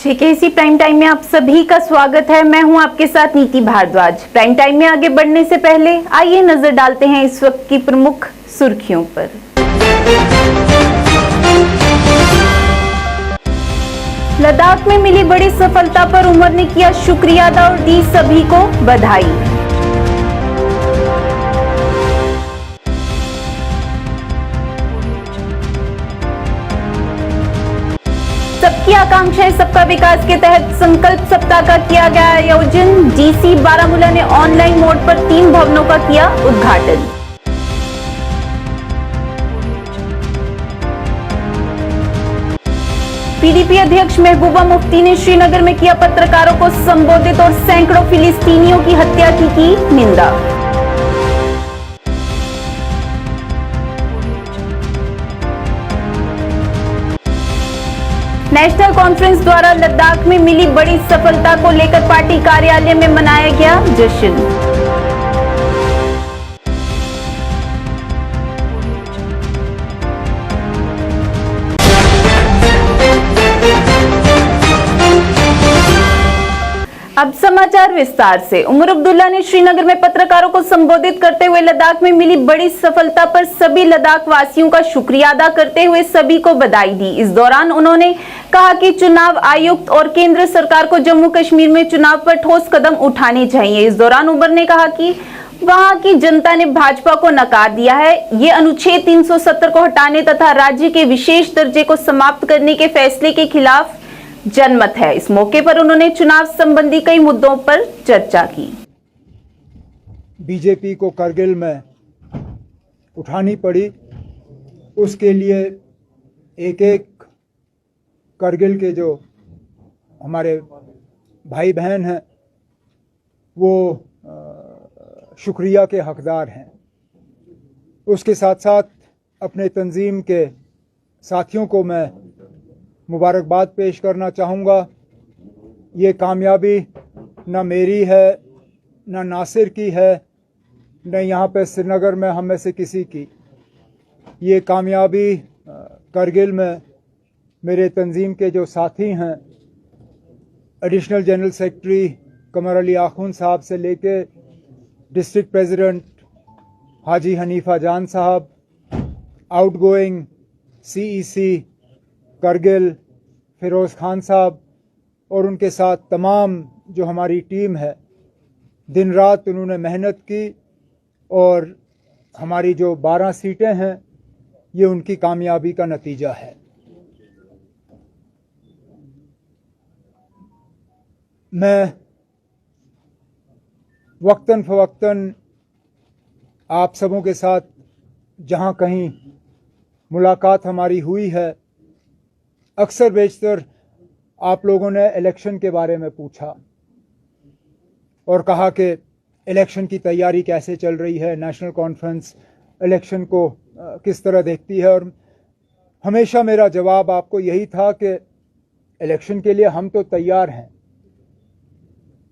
JKC prime time में आप सभी का स्वागत है। मैं हूं आपके साथ नीति भारद्वाज। प्राइम टाइम में आगे बढ़ने से पहले आइए नजर डालते हैं इस वक्त की प्रमुख सुर्खियों पर। लद्दाख में मिली बड़ी सफलता पर उमर ने किया शुक्रिया अदा और दी सभी को बधाई। सबकी आकांक्षाएं सबका विकास के तहत संकल्प सप्ताह का किया गया आयोजन। डीसी बारामूला ने ऑनलाइन मोड पर 3 भवनों का किया उद्घाटन। पीडीपी अध्यक्ष महबूबा मुफ्ती ने श्रीनगर में किया पत्रकारों को संबोधित और सैकड़ों फिलिस्तीनियों की हत्या की निंदा। नेशनल कॉन्फ्रेंस द्वारा लद्दाख में मिली बड़ी सफलता को लेकर पार्टी कार्यालय में मनाया गया जश्न। अब समाचार विस्तार से। उमर अब्दुल्ला ने श्रीनगर में पत्रकारों को संबोधित करते हुए लद्दाख में मिली बड़ी सफलता पर सभी लद्दाख वासियों का शुक्रिया अदा करते हुए सभी को बधाई दी। इस दौरान उन्होंने कहा कि चुनाव आयुक्त और केंद्र सरकार को जम्मू कश्मीर में चुनाव पर ठोस कदम उठाने चाहिए। इस दौरान उमर ने कहा कि वहां की जनता ने भाजपा को नकार दिया है। ये अनुच्छेद 370 को हटाने तथा राज्य के विशेष दर्जे को समाप्त करने के फैसले के खिलाफ जनमत है। इस मौके पर उन्होंने चुनाव संबंधी कई मुद्दों पर चर्चा की। बीजेपी को करगिल में उठानी पड़ी, उसके लिए एक एक करगिल के जो हमारे भाई बहन हैं वो शुक्रिया के हकदार हैं। उसके साथ साथ अपने तंजीम के साथियों को मैं मुबारकबाद पेश करना चाहूँगा। ये कामयाबी न मेरी है, न नासिर की है, न यहाँ पे श्रीनगर में हम में से किसी की। ये कामयाबी करगिल में मेरे तंजीम के जो साथी हैं, एडिशनल जनरल सेक्रेटरी कमर अली आखून साहब से लेके डिस्ट्रिक्ट प्रेसिडेंट हाजी हनीफा जान साहब, आउटगोइंग सीईसी करगिल फिरोज़ खान साहब और उनके साथ तमाम जो हमारी टीम है, दिन रात उन्होंने मेहनत की और हमारी जो 12 सीटें हैं ये उनकी कामयाबी का नतीजा है। मैं वक्तन फ़वक्तन आप सबों के साथ जहाँ कहीं मुलाकात हमारी हुई है, अक्सर बेशतर आप लोगों ने इलेक्शन के बारे में पूछा और कहा कि इलेक्शन की तैयारी कैसे चल रही है, नेशनल कॉन्फ्रेंस इलेक्शन को किस तरह देखती है। और हमेशा मेरा जवाब आपको यही था कि इलेक्शन के लिए हम तो तैयार हैं,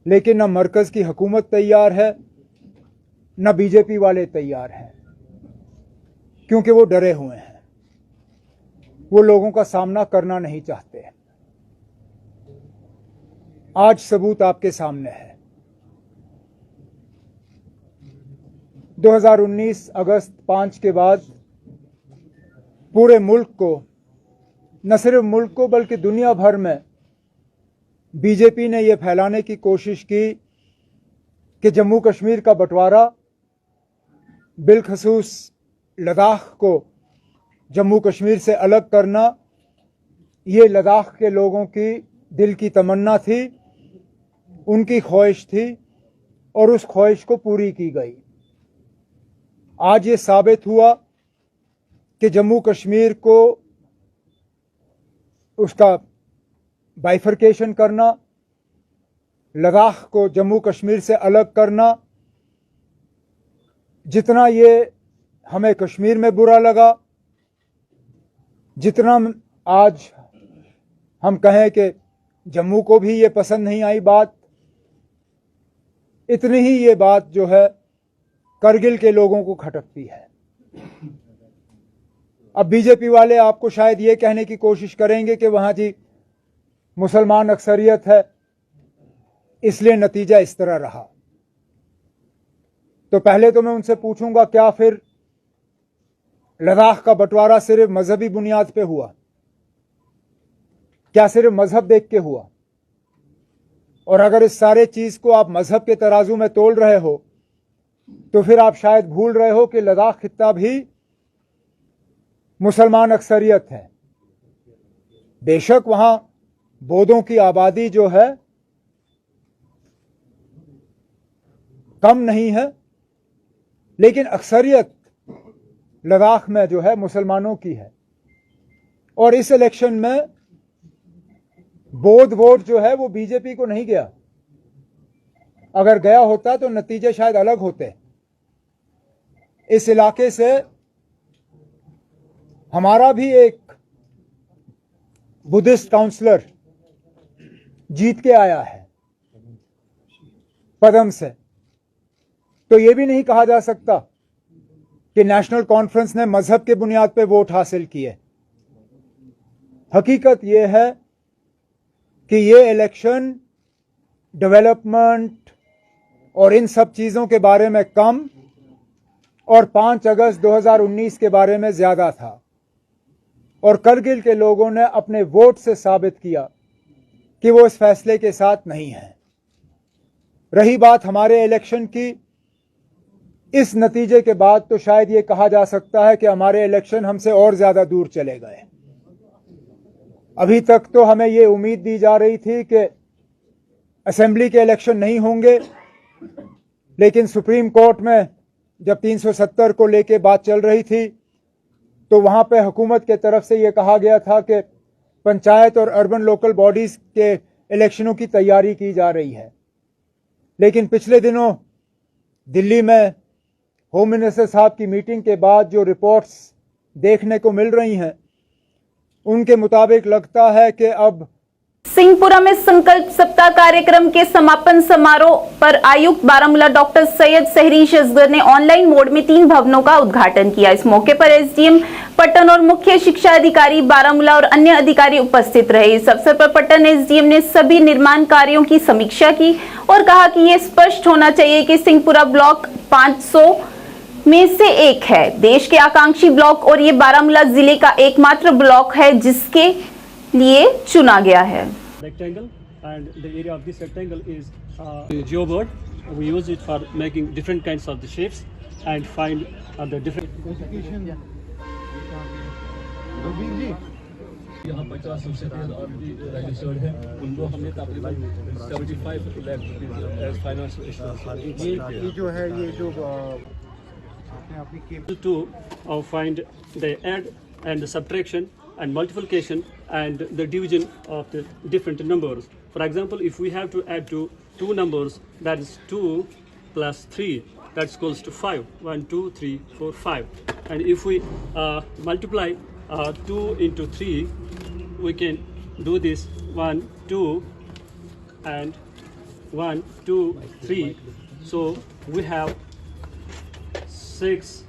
लेकिन न मरकज़ की हुकूमत तैयार है, न बीजेपी वाले तैयार हैं, क्योंकि वो डरे हुए हैं, वो लोगों का सामना करना नहीं चाहते। आज सबूत आपके सामने है। 2019 अगस्त 5 के बाद पूरे मुल्क को, न सिर्फ मुल्क को बल्कि दुनिया भर में बीजेपी ने यह फैलाने की कोशिश की कि जम्मू कश्मीर का बंटवारा, बिलखसूस लद्दाख को जम्मू कश्मीर से अलग करना, ये लद्दाख के लोगों की दिल की तमन्ना थी, उनकी ख्वाहिश थी और उस ख्वाहिश को पूरी की गई। आज ये साबित हुआ कि जम्मू कश्मीर को उसका बाइफरकेशन करना, लद्दाख को जम्मू कश्मीर से अलग करना, जितना ये हमें कश्मीर में बुरा लगा, जितना आज हम कहें कि जम्मू को भी ये पसंद नहीं आई बात, इतनी ही ये बात जो है करगिल के लोगों को खटकती है। अब बीजेपी वाले आपको शायद ये कहने की कोशिश करेंगे कि वहां जी मुसलमान अक्सरियत है, इसलिए नतीजा इस तरह रहा। तो पहले तो मैं उनसे पूछूंगा, क्या फिर लद्दाख का बंटवारा सिर्फ मजहबी बुनियाद पे हुआ? क्या सिर्फ मजहब देख के हुआ? और अगर इस सारे चीज को आप मजहब के तराजू में तोल रहे हो, तो फिर आप शायद भूल रहे हो कि लद्दाख खित्ता भी मुसलमान अक्सरियत है। बेशक वहां बोधों की आबादी जो है कम नहीं है, लेकिन अक्सरियत लद्दाख में जो है मुसलमानों की है। और इस इलेक्शन में बौद्ध वोट जो है वो बीजेपी को नहीं गया। अगर गया होता तो नतीजे शायद अलग होते। इस इलाके से हमारा भी एक बुद्धिस्ट काउंसलर जीत के आया है पदम से। तो यह भी नहीं कहा जा सकता कि नेशनल कॉन्फ्रेंस ने मजहब के बुनियाद पे वोट हासिल किए। हकीकत यह है कि ये इलेक्शन डेवलपमेंट और इन सब चीज़ों के बारे में कम और 5 अगस्त 2019 के बारे में ज़्यादा था। और करगिल के लोगों ने अपने वोट से साबित किया कि वो इस फैसले के साथ नहीं हैं। रही बात हमारे इलेक्शन की, इस नतीजे के बाद तो शायद ये कहा जा सकता है कि हमारे इलेक्शन हमसे और ज़्यादा दूर चले गए। अभी तक तो हमें ये उम्मीद दी जा रही थी कि असेंबली के इलेक्शन नहीं होंगे, लेकिन सुप्रीम कोर्ट में जब 370 को लेके बात चल रही थी तो वहाँ पे हुकूमत के तरफ से ये कहा गया था कि पंचायत और अर्बन लोकल बॉडीज़ के इलेक्शनों की तैयारी की जा रही है। लेकिन पिछले दिनों दिल्ली में होम मिनिस्टर साहब की मीटिंग के बाद जो रिपोर्ट्स देखने को मिल रही हैं, उनके मुताबिक लगता है कि अब सिंहपुरा में संकल्प सप्ताह कार्यक्रम के समापन समारोह पर आयुक्त बारामूला डॉक्टर सैयद सहरीश असगर ने ऑनलाइन मोड में 3 भवनों का उद्घाटन किया। इस मौके पर एसडीएम पट्टन और मुख्य शिक्षा अधिकारी बारामूला और अन्य अधिकारी उपस्थित रहे। इस अवसर पर पट्टन एसडीएम ने सभी निर्माण कार्यों की समीक्षा की और कहा कि यह स्पष्ट होना चाहिए कि सिंहपुरा ब्लॉक 500 में से एक है, देश के आकांक्षी ब्लॉक, और ये बारामूला जिले का एकमात्र ब्लॉक है जिसके लिए चुना गया है। Rectangle, and the area of this rectangle is geoboard. We use it for making different kinds of the shapes and find the different. यहाँ 50 सबसे ऑलरेडी रजिस्टर्ड है, उनको हमने तकरीबन 75 लाख एज फाइनेंस ये जो है ये जो to find the add and the subtraction and multiplication and the division of the different numbers. For example, if we have to add to 2 numbers, that is 2 plus 3, that equals to 5. 1, 2, 3, 4, 5. And if we multiply 2 into 3, we can do this 1, 2 and 1, 2, 3. So we have 6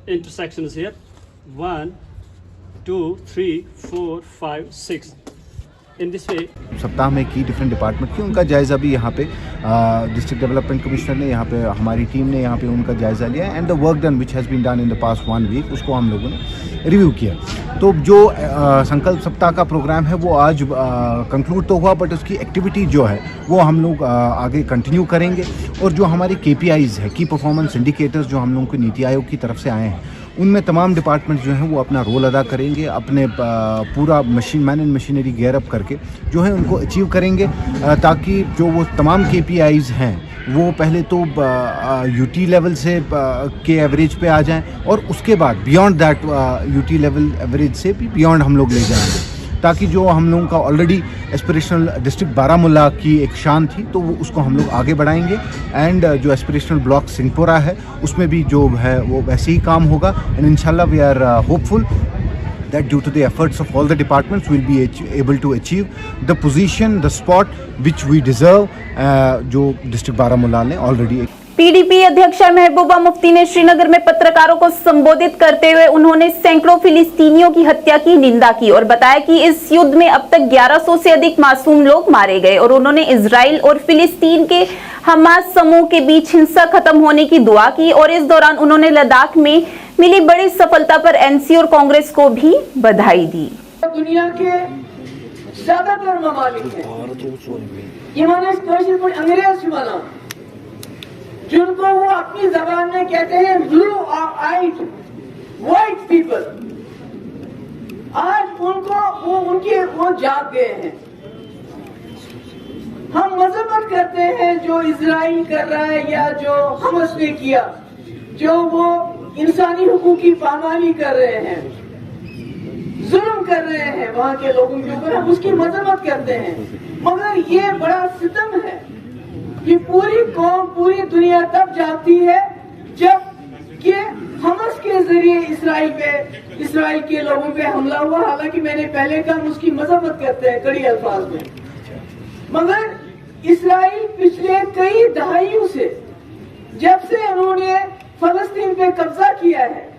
intersections here. 1, 2, 3, 4, 5, 6. In this way, सप्ताह में की different department की उनका जायज़ा भी यहाँ पे district development commissioner ने यहाँ पे हमारी टीम ने यहाँ पे उनका जायज़ा लिया and the work done which has been done in the past 1 week उसको हम लोगों ने रिव्यू किया। तो जो संकल्प सप्ताह का प्रोग्राम है वो आज कंक्लूड तो हुआ, बट उसकी एक्टिविटी जो है वो हम लोग आगे कंटिन्यू करेंगे और जो हमारे KPIs है, की परफॉर्मेंस इंडिकेटर्स, जो हम लोगों को नीति आयोग की तरफ से आए हैं, उनमें तमाम डिपार्टमेंट जो हैं वो अपना रोल अदा करेंगे, अपने पूरा man and machinery gear up करके जो है उनको अचीव करेंगे, ताकि जो वो तमाम KPIs हैं वो पहले तो UT लेवल से के एवरेज पे आ जाएं और उसके बाद beyond that UT level average से भी बियॉन्ड हम लोग ले जाएंगे, ताकि जो हम लोगों का ऑलरेडी एस्पिरेशनल डिस्ट्रिक्ट बारामूला की एक शान थी तो वो उसको हम लोग आगे बढ़ाएंगे एंड जो एस्पिरेशनल ब्लॉक सिंहपुरा है उसमें भी जो है वो वैसे ही काम होगा एंड इंशाल्लाह we are hopeful that due to the efforts of all the departments we'll be able to achieve the position, the spot which we deserve, जो डिस्ट्रिक्ट बारामूला ने ऑलरेडी पीडीपी अध्यक्षा महबूबा मुफ्ती ने श्रीनगर में पत्रकारों को संबोधित करते हुए उन्होंने सैकड़ों फिलिस्तीनियों की हत्या की निंदा की और बताया कि इस युद्ध में अब तक 1100 से अधिक मासूम लोग मारे गए और उन्होंने इजराइल और फिलिस्तीन के हमास समूह के बीच हिंसा खत्म होने की दुआ की और इस दौरान उन्होंने लद्दाख में मिली बड़ी सफलता पर एनसी और कांग्रेस को भी बधाई दी। दुनिया के ज्यादातर ममालिक हैं अंग्रेज बना जिनको वो अपनी जबान में कहते हैं ब्लू आइड व्हाइट पीपल, आज उनको वो जाग गए हैं। हम मजम्मत करते हैं जो इजराइल कर रहा है या जो हमास ने किया, जो वो इंसानी हुकूक की पामाली कर रहे हैं, जुल्म कर रहे हैं वहां के लोगों के ऊपर, हम उसकी मजम्मत करते हैं। मगर ये बड़ा सितम है कि पूरी कौम पूरी दुनिया तब जागती है जब कि हमास के जरिए इसराइल के लोगों पे हमला हुआ। हालांकि मैंने पहले कहा उसकी मजम्मत करते हैं कड़ी अल्फाज में, मगर इसराइल पिछले कई दहाइयों से जब से उन्होंने फलस्तीन पे कब्जा किया है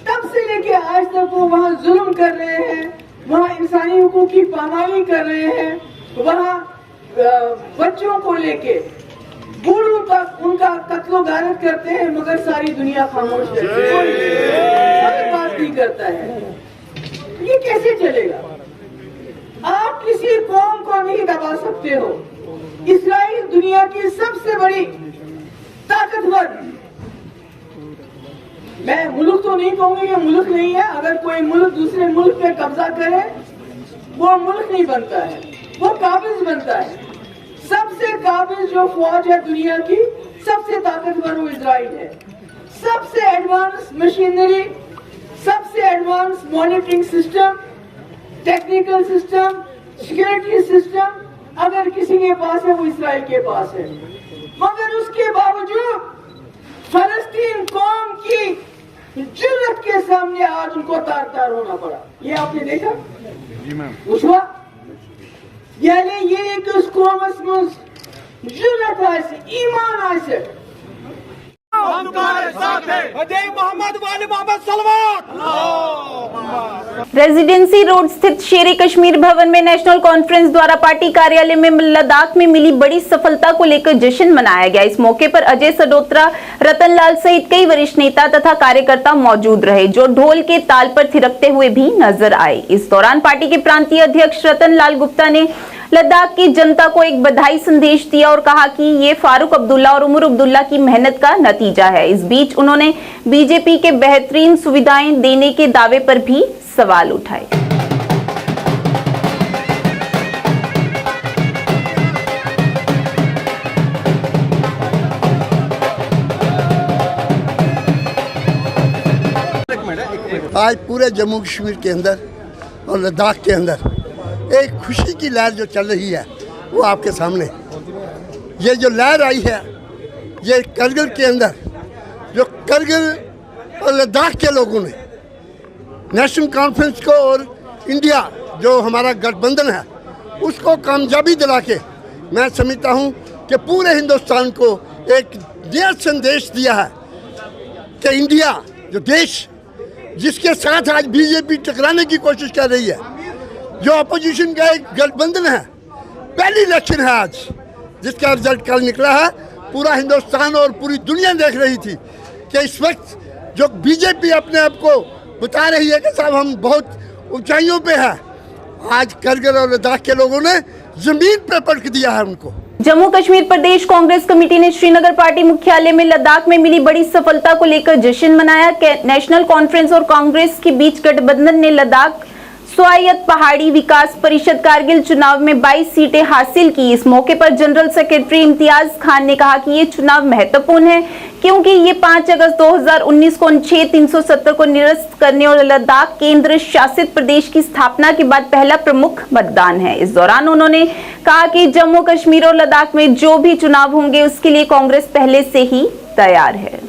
तब से लेके आज तक वो वहाँ जुल्म कर रहे हैं, वहाँ इंसानी हुकूक की पामाली कर रहे हैं, वहाँ बच्चों को लेके बूढ़ों तक उनका कत्लो गारत करते हैं, मगर सारी दुनिया खामोश है, कोई बात नहीं करता है। ये कैसे चलेगा? आप किसी कौम को नहीं दबा सकते हो। इसराइल दुनिया की सबसे बड़ी ताकतवर, मैं मुल्क तो नहीं कहूंगी कि मुल्क नहीं है, अगर कोई मुल्क दूसरे मुल्क पे कब्जा करे वो मुल्क नहीं बनता है, वो काबिज बनता है। सबसे काबिज जो फौज है दुनिया की, सबसे ताकतवर वो इजराइल है। सबसे एडवांस मशीनरी, सबसे advance monitoring system, technical system, security system अगर किसी के पास है वो इसराइल के पास है। मगर उसके बावजूद फलस्तीन कौम की जुर्रत के सामने आज उनको तार तार होना पड़ा। ये आपने देखा उसवा, यानी ये एक उस कौमस में जुर्रत आसे, ईमान आसे। रेजिडेंसी रोड स्थित शेर कश्मीर भवन में नेशनल कॉन्फ्रेंस द्वारा पार्टी कार्यालय में लद्दाख में मिली बड़ी सफलता को लेकर जश्न मनाया गया। इस मौके पर अजय सडोत्रा, रतन लाल सहित कई वरिष्ठ नेता तथा कार्यकर्ता मौजूद रहे, जो ढोल के ताल पर थिरकते हुए भी नजर आए। इस दौरान पार्टी के प्रांतीय अध्यक्ष रतन लाल गुप्ता ने लद्दाख की जनता को एक बधाई संदेश दिया और कहा कि ये फारूक अब्दुल्ला और उमर अब्दुल्ला की मेहनत का नतीजा है। इस बीच उन्होंने बीजेपी के बेहतरीन सुविधाएं देने के दावे पर भी सवाल उठाए। आज पूरे जम्मू कश्मीर के अंदर और लद्दाख के अंदर एक खुशी की लहर जो चल रही है वो आपके सामने। ये जो लहर आई है ये करगिल के अंदर, जो करगिल और लद्दाख के लोगों ने नेशनल कॉन्फ्रेंस को और इंडिया जो हमारा गठबंधन है उसको कामयाबी दिला के मैं समझता हूँ कि पूरे हिंदुस्तान को एक नया संदेश दिया है कि इंडिया जो देश जिसके साथ आज बीजेपी टकराने की कोशिश कर रही है, जो अपोजिशन का एक गठबंधन है, पहली इलेक्शन है आज जिसका रिजल्ट कल निकला है। पूरा हिंदुस्तान और पूरी दुनिया देख रही थी कि इस वक्त जो बीजेपी अपने आप को बता रही है कि साहब हम बहुत ऊंचाइयों पे हैं, आज करगिल और लद्दाख के लोगों ने जमीन पे पटक दिया है उनको। जम्मू कश्मीर प्रदेश कांग्रेस कमेटी ने श्रीनगर पार्टी मुख्यालय में लद्दाख में मिली बड़ी सफलता को लेकर जश्न मनाया। नेशनल कॉन्फ्रेंस और कांग्रेस के बीच गठबंधन ने लद्दाख स्वायत्त पहाड़ी विकास परिषद कारगिल चुनाव में 22 सीटें हासिल की। इस मौके पर जनरल सेक्रेटरी इम्तियाज खान ने कहा कि ये चुनाव महत्वपूर्ण है क्योंकि ये 5 अगस्त 2019 को अनुच्छेद 370 को निरस्त करने और लद्दाख केंद्र शासित प्रदेश की स्थापना के बाद पहला प्रमुख मतदान है। इस दौरान उन्होंने कहा कि जम्मू कश्मीर और लद्दाख में जो भी चुनाव होंगे उसके लिए कांग्रेस पहले से ही तैयार है।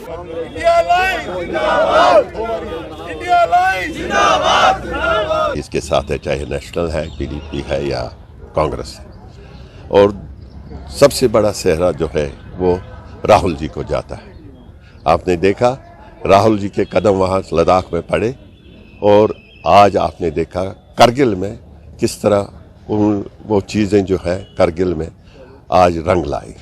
इसके साथ है, चाहे नेशनल है, पीडीपी है या कांग्रेस है। और सबसे बड़ा सेहरा जो है वो राहुल जी को जाता है। आपने देखा राहुल जी के कदम वहाँ लद्दाख में पड़े और आज आपने देखा करगिल में किस तरह वो चीज़ें जो है करगिल में आज रंग लाई।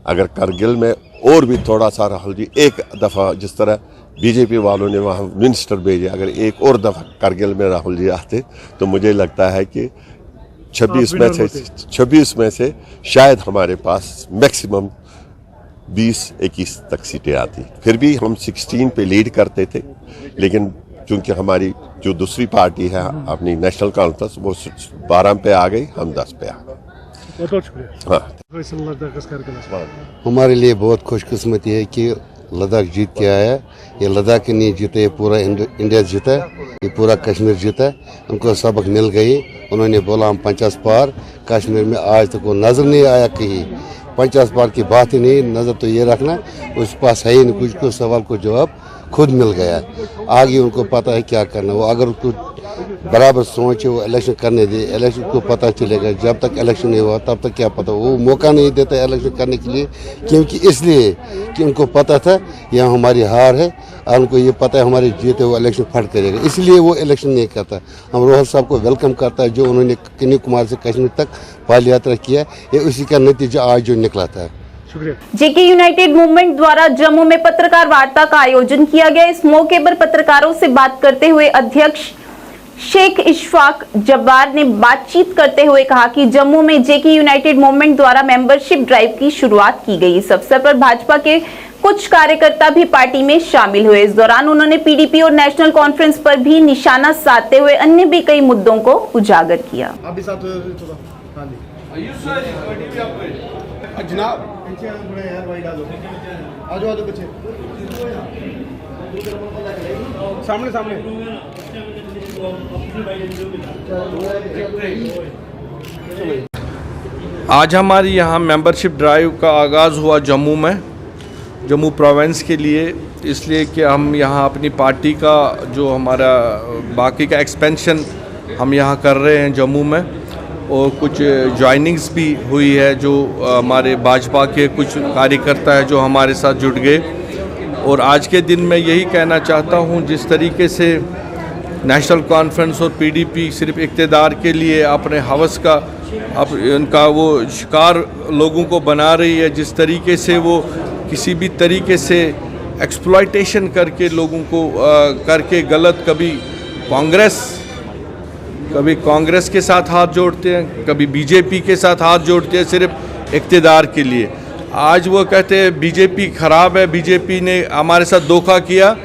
अगर करगिल में और भी थोड़ा सा राहुल जी एक दफ़ा, जिस तरह बीजेपी वालों ने वहाँ मिनिस्टर भेजे, अगर एक और दफ़ा करगिल में राहुल जी आते तो मुझे लगता है कि 26 में से शायद हमारे पास मैक्सिमम 20-21 तक सीटें आती। फिर भी हम 16 पे लीड करते थे, लेकिन क्योंकि हमारी जो दूसरी पार्टी है अपनी नेशनल कॉन्फ्रेंस, वो 12 पे आ गई, हम 10 पे आ गए। बहुत शुक्रिया। हाँ, हमारे लिए बहुत खुशकिस्मती है कि लद्दाख जीत के आया। ये लद्दाख ही नहीं जीते, ये पूरा इंडिया जीता, ये पूरा कश्मीर जीता। उनको सबक मिल गई। उन्होंने बोला हम 50 पार, कश्मीर में आज तक वो नजर नहीं आया कहीं। 50 पार की बात ही नहीं, नजर तो ये रखना उस पास है ही नहीं कुछ सवाल को जवाब खुद मिल गया। आगे उनको पता है क्या करना। वो अगर उसको बराबर सोचे वो इलेक्शन करने दे, इलेक्शन को पता चलेगा। जब तक इलेक्शन नहीं हुआ तब तक क्या पता, वो मौका नहीं देता इलेक्शन करने के लिए, क्योंकि इसलिए कि उनको पता था यहाँ हमारी हार है और उनको ये पता है हमारी जीत है, वो इलेक्शन फट करेगा, इसलिए वो इलेक्शन नहीं करता। हम रोहल साहब को वेलकम करता है जो उन्होंने कन्याकुमारी से कश्मीर तक पाल यात्रा किया, ये उसी का नतीजा आज जो निकला था। जेके यूनाइटेड मूवमेंट द्वारा जम्मू में पत्रकार वार्ता का आयोजन किया गया। इस मौके पर पत्रकारों से बात करते हुए अध्यक्ष शेख इशफाक जब्बार ने बातचीत करते हुए कहा कि जम्मू में जेके यूनाइटेड मूवमेंट द्वारा मेंबरशिप ड्राइव की शुरुआत की गई। इस अवसर पर भाजपा के कुछ कार्यकर्ता भी पार्टी में शामिल हुए। इस दौरान उन्होंने पीडीपी और नेशनल कॉन्फ्रेंस पर भी निशाना साधते हुए अन्य भी कई मुद्दों को उजागर किया। आज हमारी यहाँ मेंबरशिप ड्राइव का आगाज़ हुआ जम्मू में, जम्मू प्रोविंस के लिए, इसलिए कि हम यहाँ अपनी पार्टी का जो हमारा बाकी का एक्सपेंशन हम यहाँ कर रहे हैं जम्मू में, और कुछ ज्वाइनिंग्स भी हुई है जो हमारे भाजपा के कुछ कार्यकर्ता है जो हमारे साथ जुड़ गए। और आज के दिन मैं यही कहना चाहता हूँ, जिस तरीके से नेशनल कॉन्फ्रेंस और पीडीपी सिर्फ इक़्तिदार के लिए अपने हवस का उनका वो शिकार लोगों को बना रही है, जिस तरीके से वो किसी भी तरीके से एक्सप्लॉयटेशन करके लोगों को करके गलत, कभी कांग्रेस के साथ हाथ जोड़ते हैं, कभी बीजेपी के साथ हाथ जोड़ते हैं सिर्फ इक़्तिदार के लिए। आज वो कहते हैं बीजेपी ख़राब है, बीजेपी ने हमारे साथ धोखा किया।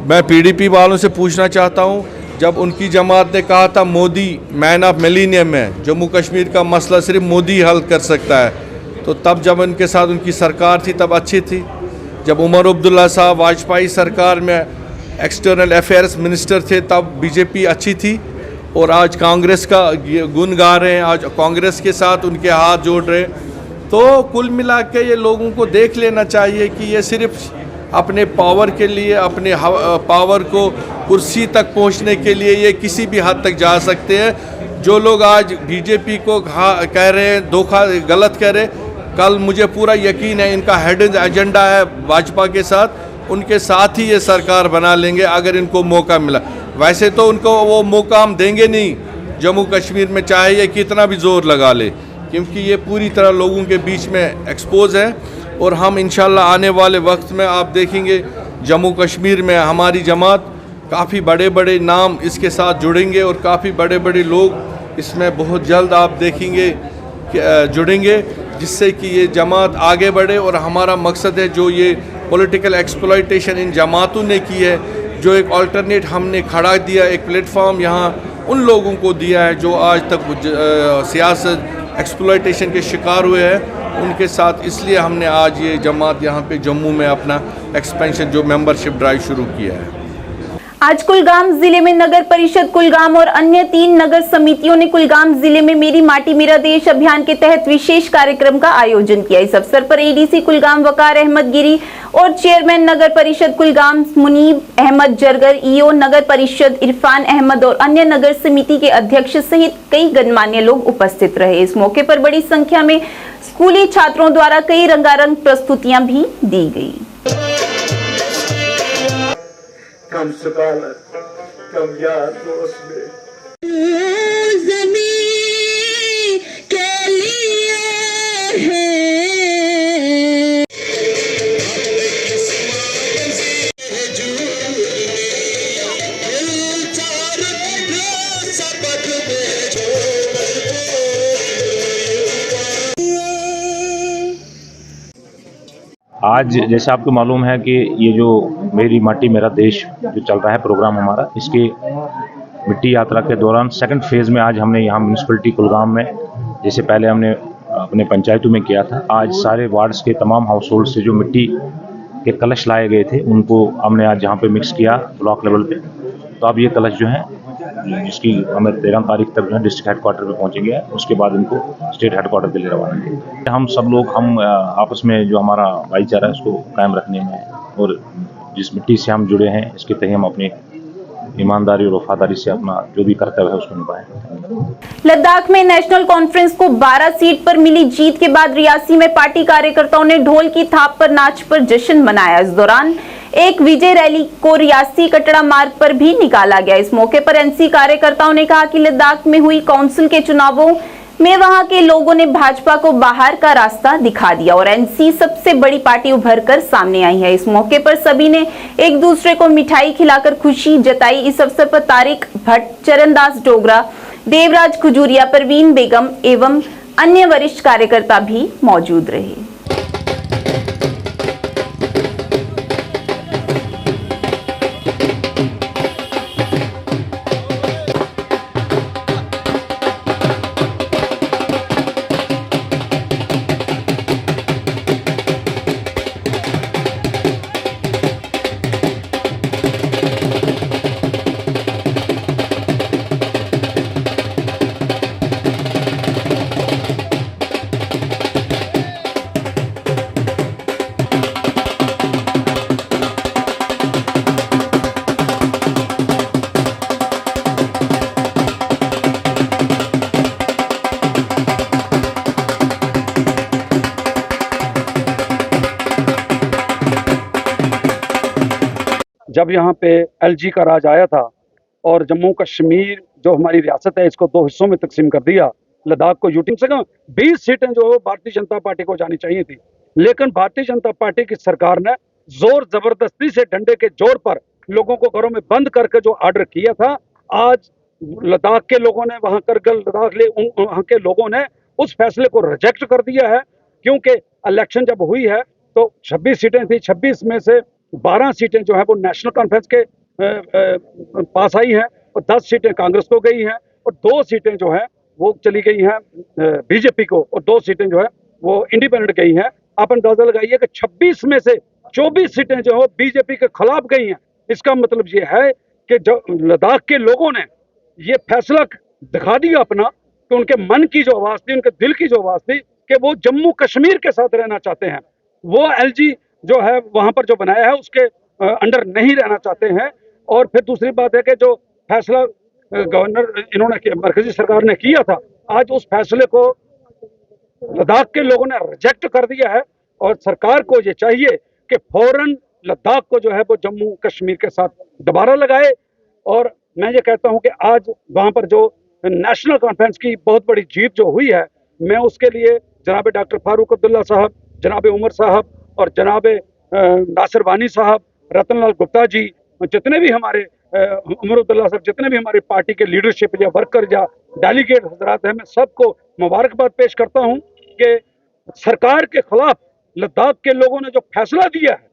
मैं पीडीपी वालों से पूछना चाहता हूं, जब उनकी जमात ने कहा था मोदी मैन ऑफ मिलीनियम है, जम्मू कश्मीर का मसला सिर्फ मोदी हल कर सकता है, तो तब जब उनके साथ उनकी सरकार थी तब अच्छी थी। जब उमर अब्दुल्ला साहब वाजपेयी सरकार में एक्सटर्नल अफेयर्स मिनिस्टर थे तब बीजेपी अच्छी थी, और आज कांग्रेस का गुण गा रहे हैं, आज कांग्रेस के साथ उनके हाथ जोड़ रहे हैं। तो कुल मिला के ये लोगों को देख लेना चाहिए कि ये सिर्फ अपने पावर के लिए, अपने पावर को कुर्सी तक पहुंचने के लिए ये किसी भी हद तक जा सकते हैं। जो लोग आज बीजेपी को कह रहे हैं धोखा, गलत कह रहे, कल मुझे पूरा यकीन है इनका हिडन एजेंडा है भाजपा के साथ, उनके साथ ही ये सरकार बना लेंगे अगर इनको मौका मिला। वैसे तो उनको वो मौका हम देंगे नहीं जम्मू कश्मीर में, चाहे ये कितना भी जोर लगा ले, क्योंकि ये पूरी तरह लोगों के बीच में एक्सपोज है। और हम इंशाल्लाह आने वाले वक्त में आप देखेंगे जम्मू कश्मीर में हमारी जमात, काफ़ी बड़े बड़े नाम इसके साथ जुड़ेंगे और काफ़ी बड़े बड़े लोग इसमें बहुत जल्द आप देखेंगे जुड़ेंगे, जिससे कि ये जमात आगे बढ़े। और हमारा मकसद है जो ये पॉलिटिकल एक्सप्लॉयटेशन इन जमातों ने की है, जो एक अल्टरनेट हमने खड़ा दिया, एक प्लेटफॉर्म यहाँ उन लोगों को दिया है जो आज तक सियासत एक्सप्लॉयटेशन के शिकार हुए हैं, उनके साथ। इसलिए हमने आज ये जमात यहाँ पे जम्मू में अपना एक्सपेंशन जो मेंबरशिप ड्राइव शुरू किया है। आज कुलगाम जिले में नगर परिषद कुलगाम और अन्य 3 नगर समितियों ने कुलगाम जिले में मेरी माटी मेरा देश अभियान के तहत विशेष कार्यक्रम का आयोजन किया। इस अवसर पर एडीसी कुलगाम वकार अहमद गिरी और चेयरमैन नगर परिषद कुलगाम मुनीब अहमद जरगर, ईओ नगर परिषद इरफान अहमद और अन्य नगर समिति के अध्यक्ष सहित कई गणमान्य लोग उपस्थित रहे। इस मौके पर बड़ी संख्या में स्कूली छात्रों द्वारा कई रंगारंग प्रस्तुतियां भी दी गई। कम सबालत, कम यार दोस्त में ज़मीं के लिए है। आज जैसे आपको मालूम है कि ये जो मेरी माटी मेरा देश जो चल रहा है प्रोग्राम हमारा, इसके मिट्टी यात्रा के दौरान सेकंड फेज़ में आज हमने यहाँ म्यूनसिपलिटी कुलगाम में, जैसे पहले हमने अपने पंचायतों में किया था, आज सारे वार्ड्स के तमाम हाउस होल्ड से जो मिट्टी के कलश लाए गए थे उनको हमने आज यहाँ पे मिक्स किया ब्लॉक लेवल पे। तो अब ये कलश जो है जिसकी हमें 13 तारीख तक जो है डिस्ट्रिक्ट हेडक्वार्टर पे पहुँचेंगे, उसके बाद इनको स्टेट हेडक्वार्टर के लिए रवाना करेंगे। हम सब लोग आपस में जो हमारा भाईचारा है उसको कायम रखने में और जिस मिट्टी से हम जुड़े हैं इसके तहत हम अपनी ईमानदारी और वफादारी से अपना जो भी कर्तव्य है उसको निभाएं। लद्दाख में नेशनल कॉन्फ्रेंस को 12 सीट पर मिली जीत के बाद रियासी में पार्टी कार्यकर्ताओं ने ढोल की थाप पर नाच पर जश्न मनाया। इस दौरान एक विजय रैली को रियासी कटड़ा मार्ग पर भी निकाला गया। इस मौके पर एनसी कार्यकर्ताओं ने कहा कि लद्दाख में हुई काउंसिल के चुनावों में वहां के लोगों ने भाजपा को बाहर का रास्ता दिखा दिया और एनसी सबसे बड़ी पार्टी उभर कर सामने आई है। इस मौके पर सभी ने एक दूसरे को मिठाई खिलाकर खुशी जताई। इस अवसर पर तारिक भट्ट, चरणदास डोगरा, देवराज खुजूरिया, परवीन बेगम एवं अन्य वरिष्ठ कार्यकर्ता भी मौजूद रहे। जब यहाँ पे एलजी का राज आया था और जम्मू कश्मीर जो हमारी रियासत है इसको 2 हिस्सों में तकसीम कर दिया, लद्दाख को यूटी से 20 सीटें जो भारतीय जनता पार्टी को जानी चाहिए थी, लेकिन भारतीय जनता पार्टी की सरकार ने जोर जबरदस्ती से डंडे के जोर पर लोगों को घरों में बंद करके जो ऑर्डर किया था, आज लद्दाख के लोगों ने वहां करगिल लद्दाख वहां के लोगों ने उस फैसले को रिजेक्ट कर दिया है। क्योंकि इलेक्शन जब हुई है तो 26 सीटें थी, 26 में से 12 सीटें जो है वो नेशनल कॉन्फ्रेंस के पास आई हैं और 10 सीटें कांग्रेस को गई हैं और 2 सीटें जो है वो चली गई हैं बीजेपी को और 2 सीटें जो है वो इंडिपेंडेंट गई हैं। आप अंदाजा लगाइए कि 26 में से 24 सीटें जो है बीजेपी के खिलाफ गई हैं। इसका मतलब ये है कि जो लद्दाख के लोगों ने ये फैसला दिखा दिया अपना कि उनके मन की जो आवाज़ थी, उनके दिल की जो आवाज़ थी कि वो जम्मू कश्मीर के साथ रहना चाहते हैं, वो एलजी जो है वहां पर जो बनाया है उसके अंडर नहीं रहना चाहते हैं। और फिर दूसरी बात है कि जो फैसला गवर्नर इन्होंने मरकजी सरकार ने किया था, आज उस फैसले को लद्दाख के लोगों ने रिजेक्ट कर दिया है और सरकार को ये चाहिए कि फौरन लद्दाख को जो है वो जम्मू कश्मीर के साथ दोबारा लगाए। और मैं ये कहता हूं कि आज वहां पर जो नेशनल कॉन्फ्रेंस की बहुत बड़ी जीत जो हुई है, मैं उसके लिए जनाब डॉक्टर फारूक अब्दुल्ला साहब, जनाब उमर साहब और जनाब नासिर वानी साहब, रतनलाल गुप्ता जी, जितने भी हमारे उमर अब्दुल्ला साहब, जितने भी हमारी पार्टी के लीडरशिप या वर्कर या डेलीगेट हजरात हैं, मैं सबको मुबारकबाद पेश करता हूं कि सरकार के खिलाफ लद्दाख के लोगों ने जो फैसला दिया है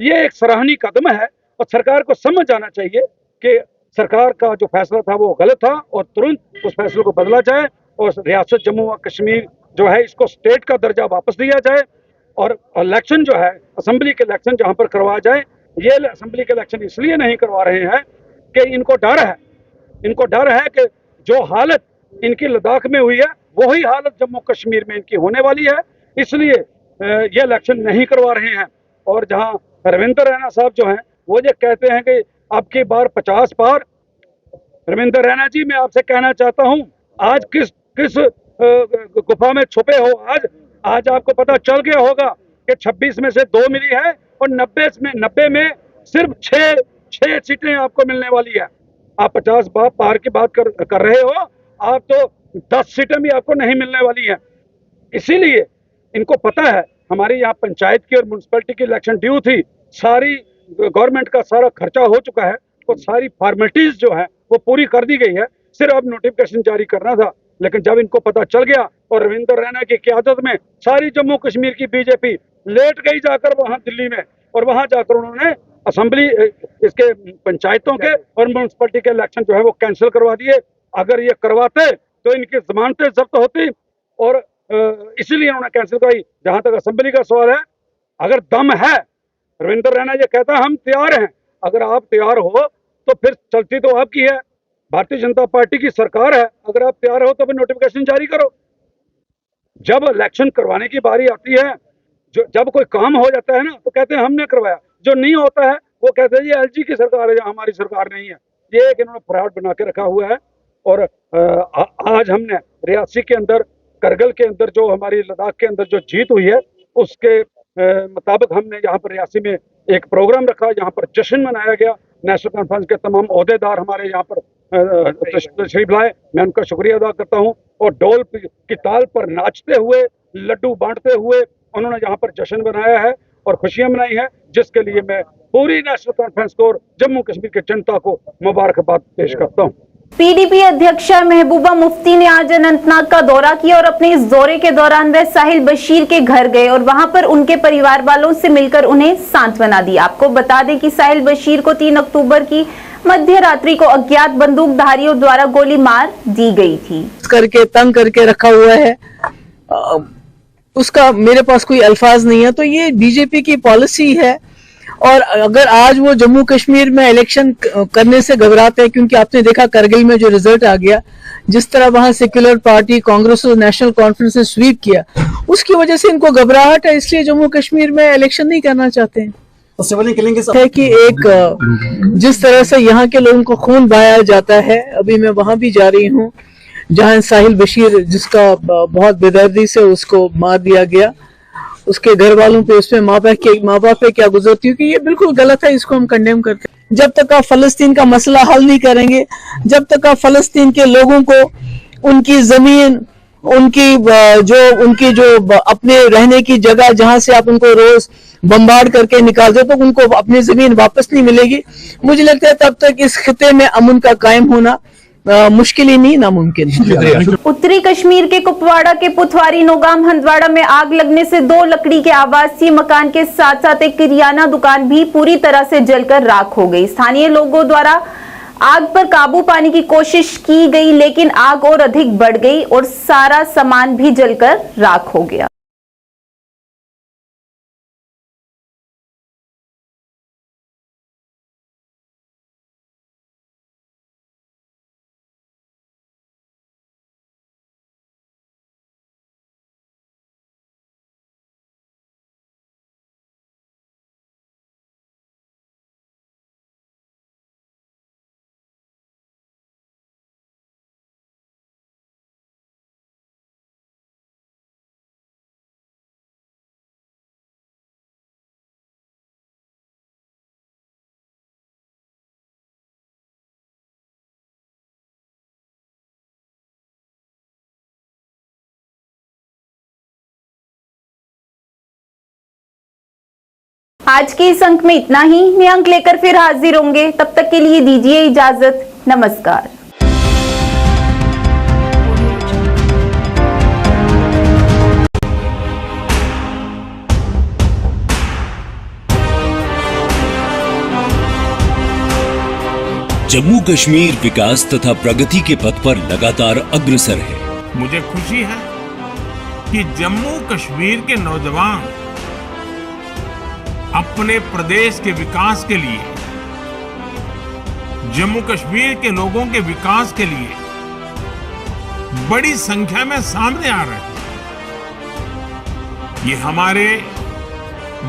ये एक सराहनीय कदम है और सरकार को समझ आना चाहिए कि सरकार का जो फैसला था वो गलत था और तुरंत उस फैसले को बदला जाए और रियासत जम्मू व कश्मीर जो है इसको स्टेट का दर्जा वापस दिया जाए और इलेक्शन जो है असेंबली के इलेक्शन जहां पर करवाया जाए ये असेंबली के इलेक्शन इसलिए नहीं करवा रहे हैं कि इनको डर है कि जो हालत इनकी लद्दाख में हुई है वही हालत जम्मू कश्मीर में इनकी होने वाली है, इसलिए ये इलेक्शन नहीं करवा रहे हैं। और जहां रविंदर रैना साहब जो हैं वो ये कहते हैं कि अब की बार 50 पार, रविंदर रैना जी मैं आपसे कहना चाहता हूं, आज किस गुफा में छुपे हो? आज आपको पता चल गया होगा कि 26 में से 2 मिली है और 90 में सिर्फ 6 सीटें आपको मिलने वाली है। आप 50 पार की बात कर रहे हो, आप तो 10 सीटें भी आपको नहीं मिलने वाली हैं। इसीलिए इनको पता है हमारी यहाँ पंचायत की और म्यूनसिपैलिटी की इलेक्शन ड्यू थी, सारी गवर्नमेंट का सारा खर्चा हो चुका है, तो सारी फॉर्मेलिटीज जो है वो पूरी कर दी गई है, सिर्फ अब नोटिफिकेशन जारी करना था। लेकिन जब इनको पता चल गया और रविंदर रैना की क़यादत में सारी जम्मू कश्मीर की बीजेपी लेट गई जाकर वहां दिल्ली में, और वहां जाकर उन्होंने असेंबली इसके पंचायतों के और म्यूनसिपैलिटी के इलेक्शन जो है वो कैंसिल करवा दिए। अगर ये करवाते तो इनकी जमानतें जब्त होती, और इसीलिए उन्होंने कैंसिल कराई। जहां तक असेंबली का सवाल है, अगर दम है, रविंदर रैना ये कहता है हम तैयार हैं, अगर आप तैयार हो तो फिर चलती तो आपकी है, भारतीय जनता पार्टी की सरकार है, अगर आप तैयार हो तो फिर नोटिफिकेशन जारी करो। जब इलेक्शन करवाने की बारी आती है, जब कोई काम हो जाता है ना तो कहते हैं हमने करवाया, जो नहीं होता है वो कहते हैं ये एलजी की सरकार है, हमारी सरकार नहीं है। ये एक इन्होंने फ्रॉड बना के रखा हुआ है। और आज हमने रियासी के अंदर, करगिल के अंदर, जो हमारी लद्दाख के अंदर जो जीत हुई है उसके मुताबिक हमने यहाँ पर रियासी में एक प्रोग्राम रखा, यहाँ पर जश्न मनाया गया। नेशनल कॉन्फ्रेंस के तमाम ओहदेदार हमारे यहाँ पर तशरीफ लाए, मैं उनका शुक्रिया अदा करता हूँ। और ढोल की ताल पर नाचते हुए, लड्डू बांटते हुए उन्होंने यहाँ पर जश्न मनाया है और खुशियां मनाई है, जिसके लिए मैं पूरी नेशनल कॉन्फ्रेंस को और जम्मू कश्मीर की जनता को मुबारकबाद पेश करता हूँ। पीडीपी अध्यक्षा महबूबा मुफ्ती ने आज अनंतनाग का दौरा किया और अपने इस दौरे के दौरान वह साहिल बशीर के घर गए और वहां पर उनके परिवार वालों से मिलकर उन्हें सांत्वना दी। आपको बता दें कि साहिल बशीर को 3 अक्टूबर की मध्य रात्रि को अज्ञात बंदूकधारियों द्वारा गोली मार दी गई थी। करके तंग करके रखा हुआ है, उसका मेरे पास कोई अल्फाज नहीं है। तो ये बीजेपी की पॉलिसी है, और अगर आज वो जम्मू कश्मीर में इलेक्शन करने से घबराते हैं, क्योंकि आपने देखा करगिल में जो रिजल्ट आ गया, जिस तरह वहां सेक्युलर पार्टी, कांग्रेस और नेशनल कॉन्फ्रेंस ने स्वीप किया, उसकी वजह से इनको घबराहट है, इसलिए जम्मू कश्मीर में इलेक्शन नहीं करना चाहते हैं। है कि एक जिस तरह से यहाँ के लोगों को खून बहाया जाता है, अभी मैं वहां भी जा रही हूँ जहां साहिल बशीर, जिसका बहुत बेदर्दी से उसको मार दिया गया, उसके घर वालों पे, उसमें माँ बाप पे क्या गुजरती है कि ये बिल्कुल गलत है, इसको हम कंडेम करते हैं। जब तक आप फलस्तीन का मसला हल नहीं करेंगे, जब तक आप फलस्तीन के लोगों को उनकी जमीन, उनकी जो अपने रहने की जगह जहां से आप उनको रोज बम्बार्ड करके निकालते हो, तो उनको अपनी जमीन वापस नहीं मिलेगी। मुझे लगता है तब तक इस खिते में अमन का कायम होना मुश्किल ही नहीं, नामुमकिन है। उत्तरी कश्मीर के कुपवाड़ा के पुथवारी नौगाम हंदवाड़ा में आग लगने से 2 लकड़ी के आवासीय मकान के साथ साथ एक किरियाना दुकान भी पूरी तरह से जलकर राख हो गई। स्थानीय लोगों द्वारा आग पर काबू पाने की कोशिश की गई, लेकिन आग और अधिक बढ़ गई और सारा सामान भी जलकर राख हो गया। आज के इस अंक में इतना ही। नए अंक लेकर फिर हाजिर होंगे, तब तक के लिए दीजिए इजाजत। नमस्कार। जम्मू कश्मीर विकास तथा प्रगति के पथ पर लगातार अग्रसर है। मुझे खुशी है कि जम्मू कश्मीर के नौजवान अपने प्रदेश के विकास के लिए, जम्मू कश्मीर के लोगों के विकास के लिए बड़ी संख्या में सामने आ रहे हैं। ये हमारे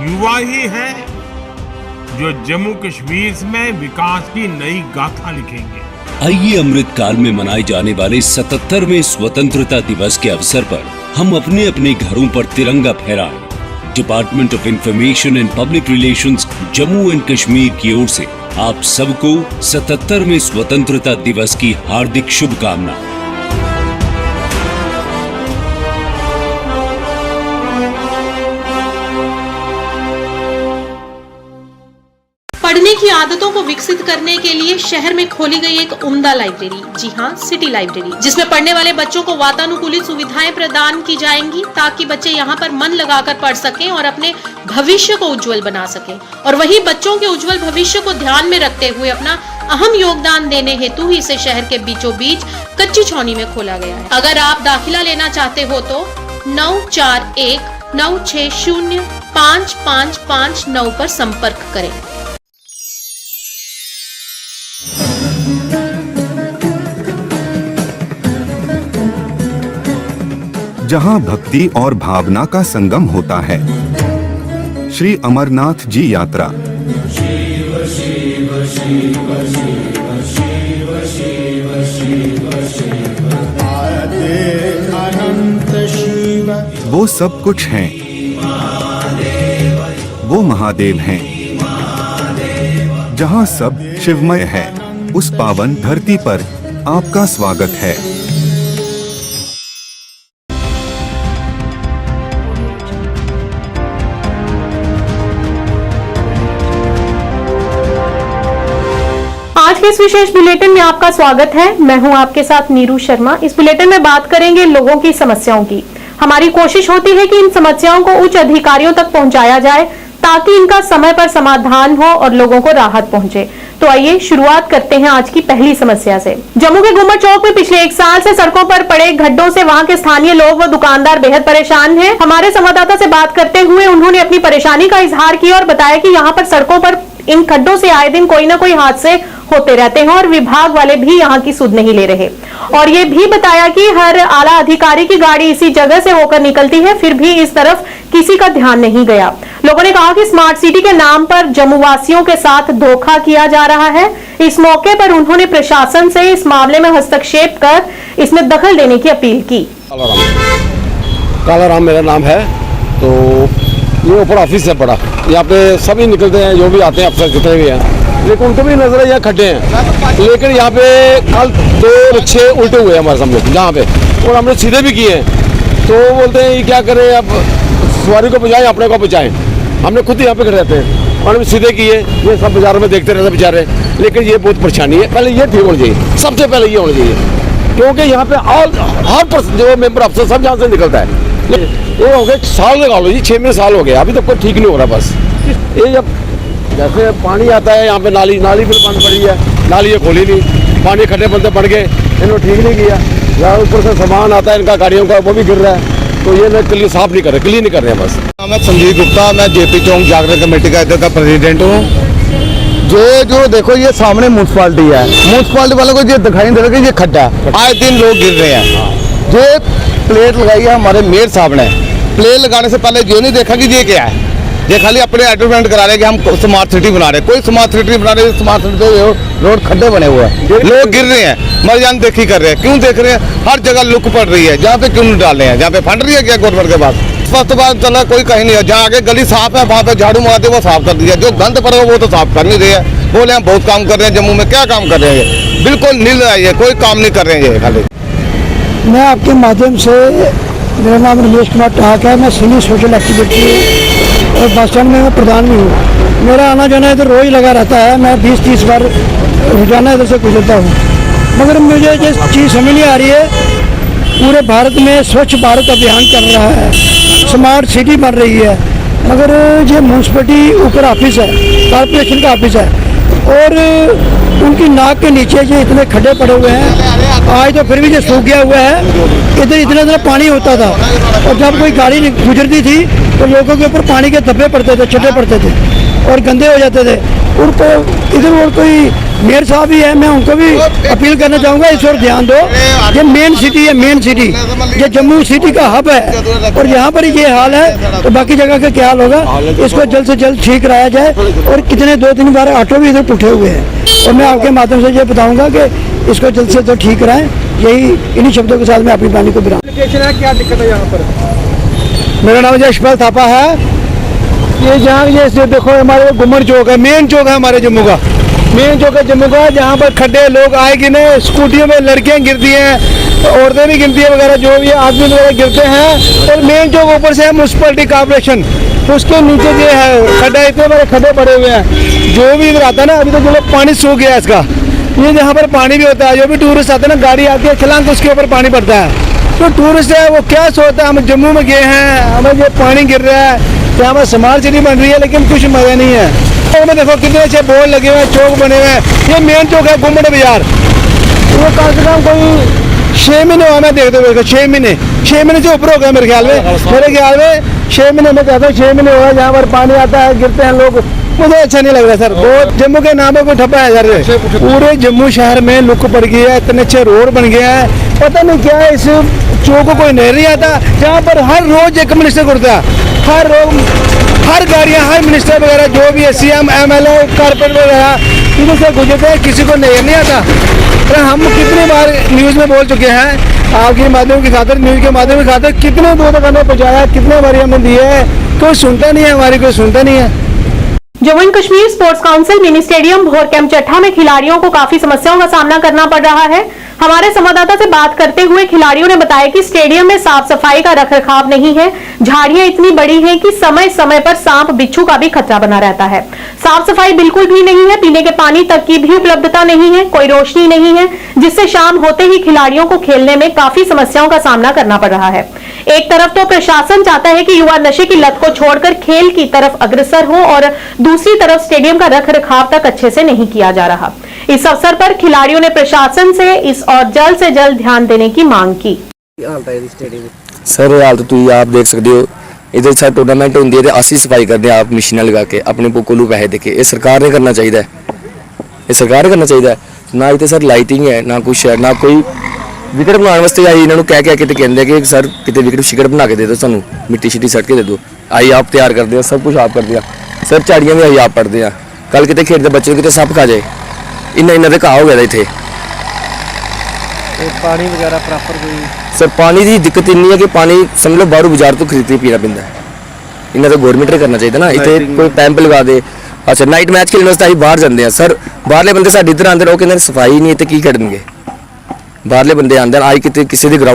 युवा ही हैं जो जम्मू कश्मीर में विकास की नई गाथा लिखेंगे। आइए अमृत काल में मनाए जाने वाले 77वें स्वतंत्रता दिवस के अवसर पर हम अपने अपने घरों पर तिरंगा फहराएं। Department of information and public relations Jammu and Kashmir की ओर से आप सबको 77वें स्वतंत्रता दिवस की हार्दिक शुभकामनाएं। पढ़ने की आदतों को विकसित करने के लिए शहर में खोली गई एक उम्दा लाइब्रेरी, जी हाँ, सिटी लाइब्रेरी, जिसमें पढ़ने वाले बच्चों को वातानुकूलित सुविधाएं प्रदान की जाएंगी ताकि बच्चे यहाँ पर मन लगाकर पढ़ सकें और अपने भविष्य को उज्जवल बना सकें। और वही बच्चों के उज्जवल भविष्य को ध्यान में रखते हुए अपना अहम योगदान देने हेतु ही इसे शहर के बीचों बीच कच्ची छौनी में खोला गया है। अगर आप दाखिला लेना चाहते हो तो 9419605559 पर संपर्क करें। जहां भक्ति और भावना का संगम होता है, श्री अमरनाथ जी यात्रा। वो सब कुछ हैं, वो महादेव हैं। जहां सब शिवमय है, उस पावन धरती पर आपका स्वागत है। आज के इस विशेष बुलेटिन में आपका स्वागत है। मैं हूं आपके साथ नीरू शर्मा। इस बुलेटिन में बात करेंगे लोगों की समस्याओं की। हमारी कोशिश होती है कि इन समस्याओं को उच्च अधिकारियों तक पहुंचाया जाए ताकि इनका समय पर समाधान हो और लोगों को राहत पहुंचे। तो आइए शुरुआत करते हैं आज की पहली समस्या से। जम्मू के गुम्मट चौक में पिछले 1 साल से सड़कों पर पड़े गड्ढों से वहां के स्थानीय लोग व दुकानदार बेहद परेशान हैं। हमारे संवाददाता से बात करते हुए उन्होंने अपनी परेशानी का इजहार किया और बताया कि यहाँ पर सड़कों पर इन खड्डों से आए दिन कोई ना कोई हादसे होते रहते हैं और विभाग वाले भी यहाँ की सुध नहीं ले रहे। और ये भी बताया कि हर आला अधिकारी की गाड़ी इसी जगह से होकर निकलती है, फिर भी इस तरफ किसी का ध्यान नहीं गया। लोगों ने कहा कि स्मार्ट सिटी के नाम पर जम्मू वासियों के साथ धोखा किया जा रहा है। इस मौके पर उन्होंने प्रशासन से इस मामले में हस्तक्षेप कर इसमें दखल देने की अपील की। काला राम मेरा नाम है। तो ये ऊपर ऑफिस है बड़ा, यहाँ पे सभी निकलते हैं, जो भी आते हैं अफसर जितने भी हैं, लेकिन उनको भी नजर है यहाँ खड्डे हैं। लेकिन यहाँ पे कल 2 रिक्शे उल्टे हुए हैं हमारे सामने जहाँ पे, और हमने सीधे भी किए हैं। तो बोलते हैं ये क्या करें, अब सवारी को बचाएं अपने को बचाएं। हमने खुद यहाँ पे खड़े रहते हैं और हमने सीधे किए। ये सब बाजारों में देखते रहते बेचारे, लेकिन ये बहुत परेशानी है। पहले ये ठीक होनी चाहिए, सबसे पहले ये होना चाहिए, क्योंकि यहाँ पे हर जो मेंबर अफसर सब यहाँ से निकलता है। ये हो गए साल लगा लो जी, 6 महीने साल हो गए, अभी तक कोई ठीक नहीं हो रहा। बस ये जब जैसे पानी आता है यहाँ पे नाली फिर बंद पड़ी है, नाली ये खोली नहीं, पानी खड्डे बनते बढ़ गए, इन्होंने ठीक नहीं किया। यहाँ ऊपर से सामान आता है इनका गाड़ियों का, वो भी गिर रहा है। तो ये मैं क्लीन साफ नहीं कर रहे, क्लीन नहीं कर रहे हैं। बस मैं संजीव गुप्ता, मैं जेपी चौक जागरण कमेटी का इधर का प्रेसिडेंट हूँ। जो देखो ये सामने म्यूनसिपालिटी है, म्यूनसिपालिटी वालों को ये दिखाई दे रहा है कि ये खड्डा है, आए दिन लोग गिर रहे हैं। ये प्लेट लगाई है हमारे मेयर साहब ने, प्लेट लगाने से पहले ये नहीं देखा कि ये क्या है, ये खाली अपने एडवर्टाइजमेंट करा रहे हैं कि हम स्मार्ट सिटी बना रहे हैं। कोई स्मार्ट सिटी बना रहे हैं, स्मार्ट सिटी तो रोड खड्डे बने हुए हैं, लोग गिर रहे हैं, मरजान देखी कर रहे हैं। क्यों देख रहे हैं? हर जगह लुक पड़ रही है, जहाँ पे क्यों नहीं डाल रहे हैं? जहाँ पे फंड रही है क्या गवर्नमेंट के पास? स्वास्थ्य बात चला कोई कहीं नहीं है, जहाँ आगे गली साफ है वहाँ पे झाड़ू मारते वो साफ कर दिया, जो गंद पड़ा वो तो साफ कर नहीं रहे हैं। बोले हम बहुत काम कर रहे हैं, जम्मू में क्या काम कर रहे हैं? बिल्कुल नील है, ये कोई काम नहीं कर रहे हैं ये खाली। मैं आपके माध्यम से, मेरा नाम रमेश कुमार टाक है, मैं सीनियर सोशल एक्टिविटी और बस स्टैंड में मैं प्रधान भी हूँ। मेरा आना जाना इधर रोज लगा रहता है, मैं 20-30 बार रोजाना इधर से गुजरता हूँ। मगर मुझे ये चीज़ समझ नहीं आ रही है, पूरे भारत में स्वच्छ भारत अभियान चल रहा है, स्मार्ट सिटी बन रही है, मगर ये म्यूनसिपलिटी ऊपर ऑफिस है, कॉरपोरेशन का ऑफिस है, और उनकी नाक के नीचे ये इतने खड्डे पड़े हुए हैं। आज तो फिर भी ये सूख गया हुआ है। इधर इतना पानी होता था, और जब कोई गाड़ी गुजरती थी तो लोगों के ऊपर पानी के धब्बे पड़ते थे, छट्टे पड़ते थे और गंदे हो जाते थे। उनको इधर और कोई मेयर साहब भी है, मैं उनको भी अपील करना चाहूँगा इस और ध्यान दो। ये मेन सिटी है, मेन सिटी, ये जम्मू सिटी का हब है, और यहाँ पर ये हाल है तो बाकी जगह का क्या हाल होगा। इसको जल्द से जल्द ठीक कराया जाए। और कितने 2-3 बार ऑटो भी इधर टूटे हुए हैं, और मैं आपके माध्यम से ये बताऊँगा कि इसको जल्द से जल्द ठीक कराएं। यही इन्हीं शब्दों के साथ मैं अपनी वाणी को विराम। क्या दिक्कत है यहाँ पर? मेरा नाम यशपाल थापा है। ये जहाँ ये देखो हमारे गुम्मन चौक है, मेन चौक है हमारे जम्मू का, मेन चौक है जम्मू का, जहाँ पर खड्डे लोग आए गिने, स्कूटियों में लड़कियाँ गिरती हैं, औरतें भी गिरती हैं वगैरह, जो भी आदमी वगैरह गिरते हैं। और मेन चौक ऊपर से है म्यूनसिपलिटी कॉर्पोरेशन, उसके नीचे ये है खड्डा, इतने बड़े खड्डे पड़े हुए हैं। जो भी इधर आता है ना, अभी तो जो पानी सूख गया इसका, ये जहाँ पर पानी भी होता है, जो भी टूरिस्ट आते हैं ना, गाड़ी आती है छलांग उसके ऊपर पानी पड़ता है। तो टूरिस्ट है वो क्या सोचता है, हम जम्मू में गए हैं, हमें ये पानी गिर रहा है, यहाँ पर स्मार्ट सिटी बन रही है, लेकिन कुछ मजा नहीं है। तो में देखो कितने अच्छे बोर्ड लगे हुए हैं, चौक बने हुए हैं। ये मेन चौक है गुम्मट बाजार, वो कम से कम कोई 6 महीने हुआ मैं देखते हुए, 6 महीने से ऊपर हो गया मेरे ख्याल में। 6 महीने में कहता हूँ, 6 महीने हुआ जहाँ पर पानी आता है, गिरते हैं लोग, मुझे अच्छा नहीं लग रहा सर। बहुत जम्मू के नाम पर कोई ठप्पा है सर, पूरे जम्मू शहर में लुक पड़ गई है, इतने अच्छे रोड बन गए हैं, पता नहीं क्या है। इस चौक को कोई नहीं आता, जहाँ पर हर रोज एक मिनिस्टर घुरता है, हर रोज हर गाड़ियाँ, हर मिनिस्टर वगैरह जो भी है, CM MLA कारपोरेट वगैरह इधर से गुजरते हैं, किसी को नहीं आता। तो हम कितनी बार न्यूज़ में बोल चुके हैं, आपके माध्यम की खातिर, न्यूज़ के माध्यम की खातिर, कितने दूर तक हमने पहुँचाया, कितने बार हमने दिए, कोई सुनता नहीं है, हमारी कोई सुनता नहीं है। Jammu and Kashmir sports council mini stadium भोर कैंप चट्ठा में खिलाड़ियों को काफी समस्याओं का सामना करना पड़ रहा है। हमारे संवाददाता से बात करते हुए खिलाड़ियों ने बताया कि स्टेडियम में साफ सफाई का रखरखाव नहीं है, झाड़ियां इतनी बड़ी हैं कि समय समय पर सांप बिच्छू का भी खतरा बना रहता है, साफ सफाई बिल्कुल भी नहीं है, पीने के पानी तक की भी उपलब्धता नहीं है, कोई रोशनी नहीं है, जिससे शाम होते ही खिलाड़ियों को खेलने में काफी समस्याओं का सामना करना पड़ रहा है। एक तरफ तो प्रशासन चाहता है कि युवा नशे की लत को छोड़कर खेल की तरफ अग्रसर हो, और दूसरी तरफ स्टेडियम का रखरखाव तक अच्छे से नहीं किया जा रहा। इस अवसर पर खिलाड़ियों ने प्रशासन से इस और जल्द से जल्द ध्यान देने की मांग की। सर हाल तो तुम आप देख सकते हो, इधर सर टूर्नामेंट होंगी है, असी सफाई करते हैं आप मशीन लगा के अपने कोलू पैसे देके, ये सरकार ने करना चाहिए, ये सरकार ने करना चाहिए। ना इतने सर लाइटिंग है, ना कुछ है, ना कोई विकेट बनाने वास्ते आई इन्होंने कह के कहते कि सर कितने विकेट शिकट बना के दे दो, सानू मिट्टी शिट्टी सट के दे दो, आई आप तैयार करते हैं, सब कुछ आप करते हैं सर, झाड़ियाँ भी आई आप पढ़ते हैं। कल कितने खेलते बच्चे को कितने सप खा जाए, इन्ना घाह हो गया इतने। पानी वगैरह प्रॉपर कोई सर पानी की दिक्कत इन्नी है कि पानी समझ लो बाहरों बाजार तो खरीद के पीना पैंदा है, इन्हें तो गौरमेंट ने करना चाहिए ना, इतने कोई पैंप लगा दे। अच्छा नाइट मैच खेलने वास्ते अभी बाहर जाते हैं सर, बाहरले बंदे साडे इधर आते हैं, वो कहते सफाई नहीं है तो की करेंगे, बाहरले बंदे आते हैं, आई किसी की